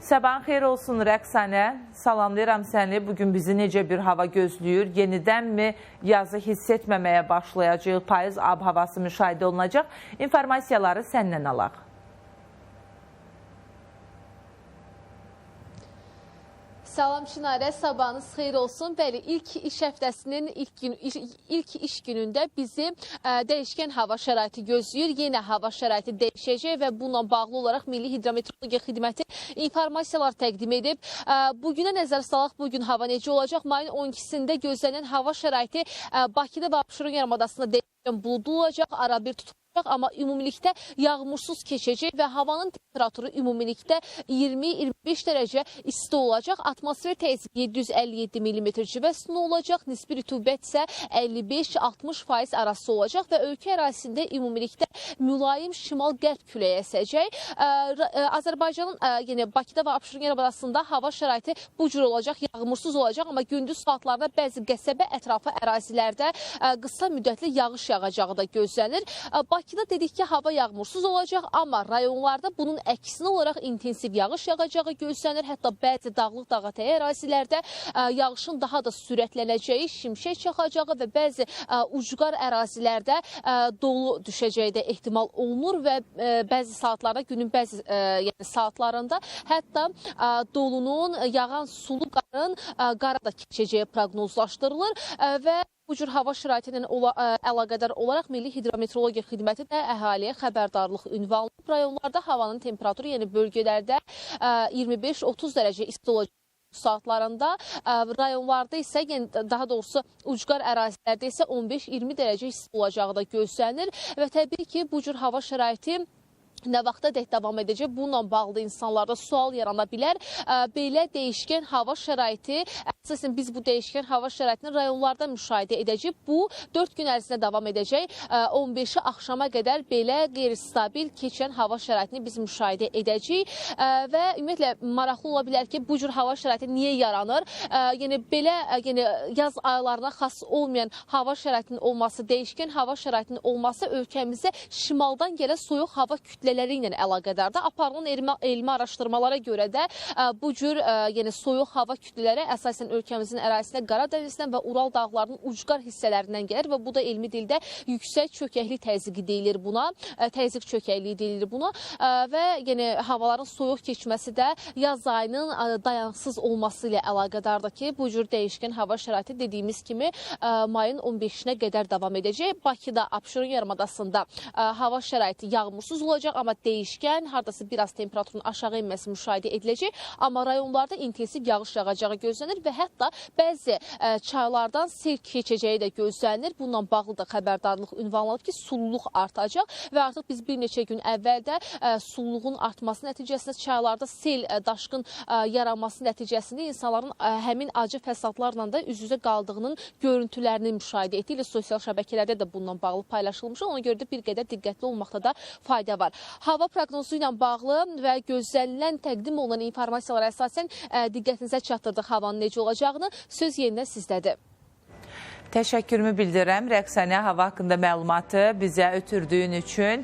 Sabahın xeyir olsun Rəqsanə. Salamlayıram səni. Bugün bizi necə bir hava gözləyir? Yenidənmi yazı hiss etməməyə başlayacaq? Payız ab-havası müşahidə olunacaq? İnformasiyaları səndən alaq. Salam Çinarə, sabahınız xeyir olsun. Bəli, ilk iş həftəsinin ilk iş günündə bizi dəyişkən hava şəraiti gözləyir. Yenə hava şəraiti dəyişəcək və bununla bağlı olaraq Milli Hidrometeorologiya Xidməti informasiyalar təqdim edib. Bugünə nəzər salaq, bugün hava necə olacaq? Mayın 12-sində gözlənilən hava şəraiti Bakıda və Abşeron yarımadasında dəyişkən buludlu olacaq, arabir tutulacaq. Amma ümumilikdə yağmursuz keçəcək və havanın temperaturu ümumilikdə 20-25 dərəcə isti olacaq. Atmosfer təzyiqi 757 mm civəsində olacaq. Nisbi rütubət isə 55-60% arası olacaq və ölkə ərazisində ümumilikdə mülayim şimal-qərb küləyi əsəcək. Azərbaycanın yenə Bakıda və Abşeron yarımadasında hava şəraiti bu cür olacaq, yağmursuz olacaq. Amma gündüz saatlarda bəzi qəsəbə ətrafı ərazilərdə qısa müddətli yağış yağacağı da gözlənir. Bakıda dedik ki, hava yağmursuz olacaq, amma rayonlarda bunun əksinə olaraq intensiv yağış yağacağı gözlənir. Hətta bəzi dağlıq dağətəyi ərazilərdə yağışın daha da sürətlənəcəyi, şimşək çaxacağı və bəzi ucqar ərazilərdə dolu düşəcəyi də ehtimal olunur və bəzi saatlarda, günün bəzi saatlarında hətta dolunun, yağan sulu qarın qara da keçəcəyi proqnozlaşdırılır və bu cür hava şəraiti ilə əlaqədar olaraq Milli Hidrometeorologiya Xidməti də əhaliyə xəbərdarlıq ünvanlayıb. Rayonlarda havanın temperaturu, yəni bölgələrdə 25-30 dərəcə isti olacaq saatlarında, rayonlarda isə, yəni daha doğrusu ucqar ərazilərdə isə 15-20 dərəcə isti olacağı da gözlənir və təbii ki, bu cür hava şəraiti nə vaxta dək davam edəcək? Bununla bağlı insanlarda sual yarana bilər. Belə dəyişkən hava şəraiti, əsasən biz bu dəyişkən hava şəraitini rayonlarda müşahidə edəcək. Bu 4 gün ərzində davam edəcək. 15-i axşama qədər belə qeyri-stabil keçən hava şəraitini biz müşahidə edəcəyik. Və ümumiyyətlə maraqlı ola bilər ki, bu cür hava şəraiti niyə yaranır? Yəni belə yaz aylarına xas olmayan hava şəraitinin olması, dəyişkən hava şəraitinin olması ölkəmizə şimaldan gələn soyuq hava kütlələri ilə əlaqədardır. Aparılan elmi araşdırmalara görə də bu cür soyuq hava kütlələri əsasən ölkəmizin ərazisində Qara Dənizindən və Ural dağlarının ucqar hissələrindən gəlir və bu da elmi dildə yüksək çökəklik təzyiqi deyilir buna. Təzyiq çökəkliyi deyilir buna və havaların soyuq keçməsi də yaz ayının dayansız olması ilə əlaqədardır ki, bu cür dəyişkən hava şəraiti dediyimiz kimi mayın 15-nə qədər davam edəcək. Bakıda, Abşeron yarımadasında hava şəraiti yağmursuz olacaq, amma dəyişkən, haradasa biraz temperaturun aşağı inməsi müşahidə ediləcək. Amma rayonlarda intensiv yağış yağacağı gözlənir və hətta bəzi çaylardan sel keçəcəyi də gözlənir. Bununla bağlı da xəbərdarlıq ünvanlanıb ki, sululuq artacaq və artıq biz bir neçə gün əvvəldə sululuğun artması nəticəsində çaylarda sel, daşqın yaranması nəticəsində insanların həmin acı fəsadlarla da üz-üzə qaldığının görüntülərini müşahidə etdik. Sosial şəbəkələrdə də bununla bağlı paylaşılmışdır. Ona görə də bir qədər diqqətli olmaqda da fayda var. Hava proqnozu ilə bağlı və gözlənilən təqdim olunan informasiyalara əsasən diqqətinizə çatdırdıq havanın necə olacağını. Söz yenidən sizdədir. Təşəkkürümü bildirirəm Rəqsanə, hava haqqında məlumatı bizə ötürdüyün üçün.